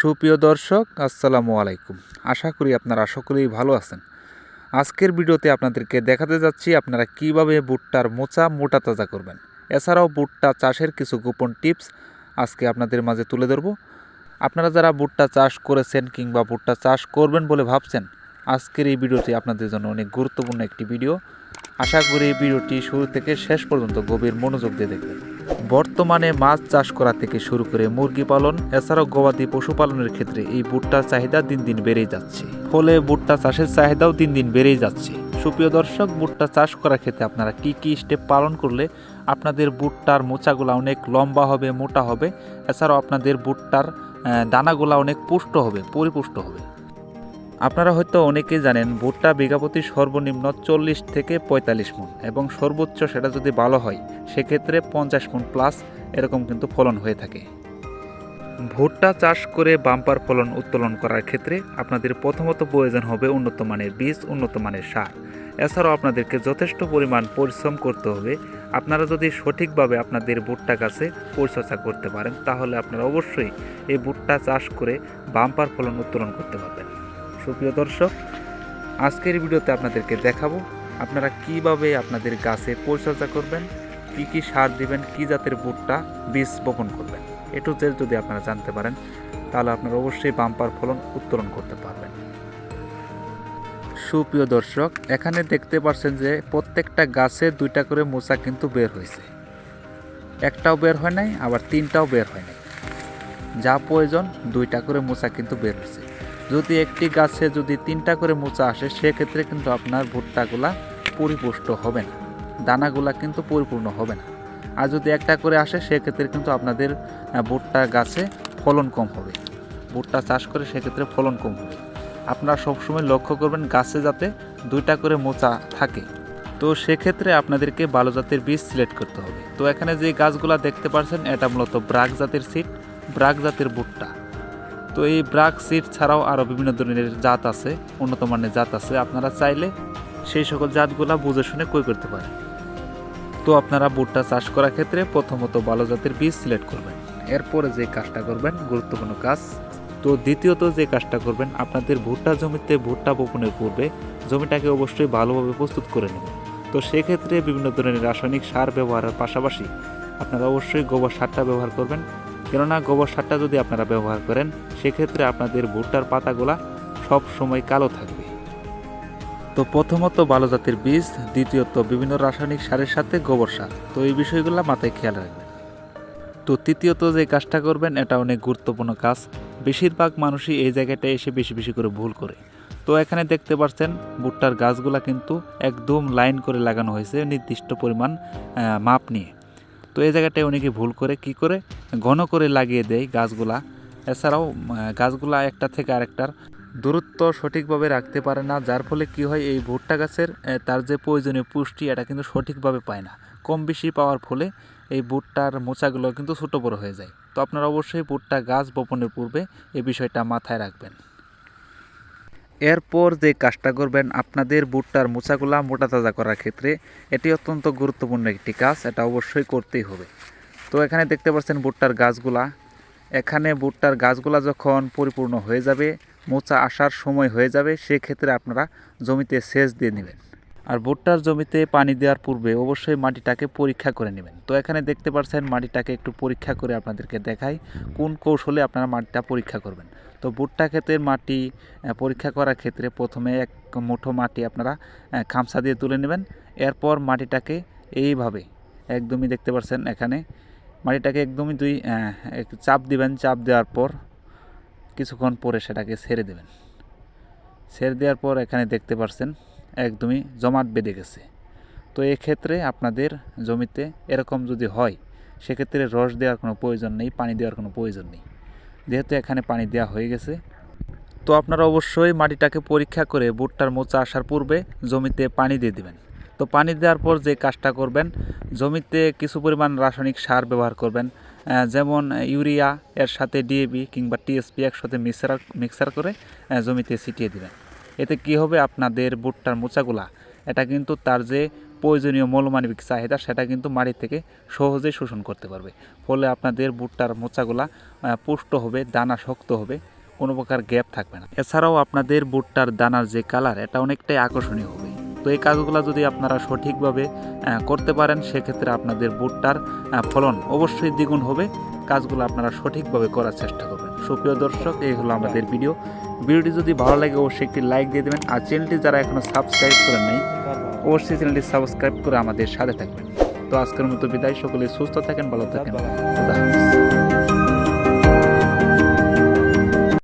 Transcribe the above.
সুপ্রিয় দর্শক, আসসালামু আলাইকুম। আশা করি আপনারা সকলেই ভালো আছেন। আজকের ভিডিওতে আপনাদেরকে দেখাতে যাচ্ছি আপনারা কিভাবে ভুট্টার মোচা মোটা তাজা করবেন। এছাড়াও ভুট্টা চাষের কিছু গোপন টিপস আজকে আপনাদের মাঝে তুলে ধরব। আপনারা যারা ভুট্টা চাষ করেছেন কিংবা ভুট্টা চাষ করবেন বলে ভাবছেন, আজকের এই ভিডিওটি আপনাদের জন্য অনেক গুরুত্বপূর্ণ একটি ভিডিও। আশা করি এই ভিডিওটি শুরু থেকে শেষ পর্যন্ত গভীর মনোযোগ দিয়ে দেখবেন। বর্তমানে মাছ চাষ করা থেকে শুরু করে মুরগি পালন এছাড়াও গবাদি পশুপালনের ক্ষেত্রে এই ভুট্টার চাহিদা দিন দিন বেড়েই যাচ্ছে, ফলে ভুট্টা চাষের চাহিদাও দিন দিন বেড়েই যাচ্ছে। সুপ্রিয় দর্শক, ভুট্টা চাষ করার ক্ষেত্রে আপনারা কি স্টেপ পালন করলে আপনাদের ভুট্টার মোচাগুলা অনেক লম্বা হবে, মোটা হবে, এছাড়াও আপনাদের ভুট্টার দানাগুলা অনেক পুষ্ট হবে, পরিপুষ্ট হবে। আপনারা হয়তো অনেকেই জানেন ভুট্টা বিঘাপ্রতি সর্বনিম্ন 40 থেকে 45 মণ এবং সর্বোচ্চ সেটা যদি ভালো হয় সেক্ষেত্রে 50 মণ প্লাস এরকম কিন্তু ফলন হয়ে থাকে। ভুট্টা চাষ করে বাম্পার ফলন উত্তোলন করার ক্ষেত্রে আপনাদের প্রথমত প্রয়োজন হবে উন্নত মানের বীজ, উন্নত মানের সার। এছাড়াও আপনাদেরকে যথেষ্ট পরিমাণ পরিশ্রম করতে হবে। আপনারা যদি সঠিকভাবে আপনাদের ভুট্টা গাছে পরিচর্যা করতে পারেন তাহলে আপনারা অবশ্যই এই ভুট্টা চাষ করে বাম্পার ফলন উত্তোলন করতে পারবেন। সুপ্রিয় দর্শক, আজকের ভিডিওতে আপনাদেরকে দেখাবো আপনারা কিভাবে আপনাদের গাছে পরিচর্যা করবেন, কি সার দিবেন, কি জাতের ভুট্টা বীজ বপন করবেন। এটু জেড যদি আপনারা জানতে পারেন তাহলে আপনারা অবশ্যই বাম্পার ফলন উত্তোলন করতে পারবেন। সুপ্রিয় দর্শক, এখানে দেখতে পাচ্ছেন যে প্রত্যেকটা গাছে 2টা করে মোচা কিন্তু বের হয়েছে। একটাও বের হয় নাই, আবার 3টাও বের হয় নাই। যা প্রয়োজন 2টা করে মোচা কিন্তু বের হয়েছে। যদি একটি গাছে যদি 3টা করে মোচা আসে সেক্ষেত্রে কিন্তু আপনার ভুট্টাগুলা পরিপুষ্ট হবে না, দানাগুলা কিন্তু পরিপূর্ণ হবে না। আর যদি একটা করে আসে সেক্ষেত্রে কিন্তু আপনাদের ভুট্টা গাছে ফলন কম হবে। ভুট্টা চাষ করে সেক্ষেত্রে ফলন কম হবে। আপনারা সবসময় লক্ষ্য করবেন গাছে যাতে 2টা করে মোচা থাকে। তো সেক্ষেত্রে আপনাদেরকে ভালো জাতের বীজ সিলেক্ট করতে হবে। তো এখানে যে গাছগুলা দেখতে পাচ্ছেন এটা মূলত ব্রাক জাতের সিড, ব্রাক জাতের ভুট্টা। তো এই ব্রাক সিড ছাড়াও আরও বিভিন্ন ধরনের জাত আছে, উন্নত মানের জাত আছে। আপনারা চাইলে সেই সকল জাতগুলা বুঝে শুনে ক্রয় করতে পারেন। তো আপনারা ভুট্টা চাষ করার ক্ষেত্রে প্রথমত ভালো জাতের বীজ সিলেক্ট করবেন। এরপরে যে কাজটা করবেন গুরুত্বপূর্ণ কাজ। তো দ্বিতীয়ত যে কাজটা করবেন, আপনাদের ভুট্টা জমিতে ভুট্টা বপনের পূর্বে জমিটাকে অবশ্যই ভালোভাবে প্রস্তুত করে নেবেন। তো সেক্ষেত্রে বিভিন্ন ধরনের রাসায়নিক সার ব্যবহারের পাশাপাশি আপনারা অবশ্যই গোবর সারটা ব্যবহার করবেন। কেননা গোবর সারটা যদি আপনারা ব্যবহার করেন সেক্ষেত্রে আপনাদের ভুট্টার পাতাগুলা সব সময় কালো থাকবে। তো প্রথমত ভালো জাতের বীজ, দ্বিতীয়ত বিভিন্ন রাসায়নিক সারের সাথে গোবর সার। তো এই বিষয়গুলো মাথায় খেয়াল রাখবেন। তো তৃতীয়ত যে কাজটা করবেন এটা অনেক গুরুত্বপূর্ণ কাজ। বেশিরভাগ মানুষই এই জায়গাটায় এসে বেশি করে ভুল করে। তো এখানে দেখতে পাচ্ছেন ভুট্টার গাছগুলা কিন্তু একদম লাইন করে লাগানো হয়েছে নির্দিষ্ট পরিমাণ মাপ নিয়ে। তো এই জায়গাটায় অনেকে ভুল করে কি করে ঘন করে লাগিয়ে দেয় গাছগুলা। এছাড়াও গাছগুলা একটা থেকে আরেকটার দূরত্ব সঠিকভাবে রাখতে পারে না, যার ফলে কি হয় এই ভুট্টা গাছের তার যে প্রয়োজনীয় পুষ্টি এটা কিন্তু সঠিকভাবে পায় না। কম বেশি পাওয়ার ফলে এই ভুট্টার মোচাগুলো কিন্তু ছোটো বড়ো হয়ে যায়। তো আপনারা অবশ্যই ভুট্টা গাছ বপনের পূর্বে এই বিষয়টা মাথায় রাখবেন। এরপর যে কাজটা করবেন আপনাদের ভুট্টার মোচাগুলা মোটা তাজা করার ক্ষেত্রে এটি অত্যন্ত গুরুত্বপূর্ণ একটি কাজ, এটা অবশ্যই করতেই হবে। তো এখানে দেখতে পাচ্ছেন ভুট্টার গাছগুলা, এখানে ভুট্টার গাছগুলা যখন পরিপূর্ণ হয়ে যাবে, মোচা আসার সময় হয়ে যাবে, সেক্ষেত্রে আপনারা জমিতে সেচ দিয়ে নেবেন। আর ভুট্টার জমিতে পানি দেওয়ার পূর্বে অবশ্যই মাটিটাকে পরীক্ষা করে নেবেন। তো এখানে দেখতে পাচ্ছেন মাটিটাকে একটু পরীক্ষা করে আপনাদেরকে দেখাই কোন কৌশলে আপনারা মাটিটা পরীক্ষা করবেন। তো ভুট্টা ক্ষেতের মাটি পরীক্ষা করার ক্ষেত্রে প্রথমে এক মুঠো মাটি আপনারা খামসা দিয়ে তুলে নেবেন। এরপর মাটিটাকে এইভাবে একদমই দেখতে পাচ্ছেন এখানে মাটিটাকে একদমই চাপ দিবেন। চাপ দেওয়ার পর কিছুক্ষণ পরে সেটাকে ছেড়ে দেবেন। ছেড়ে দেওয়ার পর এখানে দেখতে পাচ্ছেন একদমই জমাট বেঁধে গেছে। তো এক্ষেত্রে আপনাদের জমিতে এরকম যদি হয় সেক্ষেত্রে রস দেওয়ার কোনো প্রয়োজন নেই, পানি দেওয়ার কোনো প্রয়োজন নেই, যেহেতু এখানে পানি দেওয়া হয়ে গেছে। তো আপনারা অবশ্যই মাটিটাকে পরীক্ষা করে ভুট্টার মোচা আসার পূর্বে জমিতে পানি দিয়ে দিবেন। তো পানি দেওয়ার পর যে কাজটা করবেন, জমিতে কিছু পরিমাণ রাসায়নিক সার ব্যবহার করবেন, যেমন ইউরিয়া এর সাথে ডিএপি কিংবা টিএসপি একসাথে মিক্সার করে জমিতে ছিটিয়ে দিবেন। এতে কি হবে, আপনাদের ভুট্টার মোচাগুলা এটা কিন্তু তার যে প্রয়োজনীয় মৌলমানবিক চাহিদা সেটা কিন্তু মাটি থেকে সহজেই শোষণ করতে পারবে। ফলে আপনাদের ভুট্টার মোচাগুলা পুষ্ট হবে, দানা শক্ত হবে, কোনো প্রকার গ্যাপ থাকবে না। এছাড়াও আপনাদের ভুট্টার দানার যে কালার এটা অনেকটাই আকর্ষণীয় হবে। তো এই কাজগুলো যদি আপনারা সঠিকভাবে করতে পারেন সেক্ষেত্রে আপনাদের ভুট্টার ফলন অবশ্যই দ্বিগুণ হবে। কাজগুলো আপনারা সঠিকভাবে করার চেষ্টা করবেন। সুপ্রিয় দর্শক, এই হলো আমাদের ভিডিওটি যদি ভালো লাগে অবশ্যই একটি লাইক দিয়ে দেবেন। আর চ্যানেলটি যারা এখনও সাবস্ক্রাইব করেন নাই অবশ্যই চ্যানেলটি সাবস্ক্রাইব করে আমাদের সাথে থাকবেন। তো আজকের মতো বিদায়, সকলে সুস্থ থাকেন, ভালো থাকেন, খোদা হাফেজ।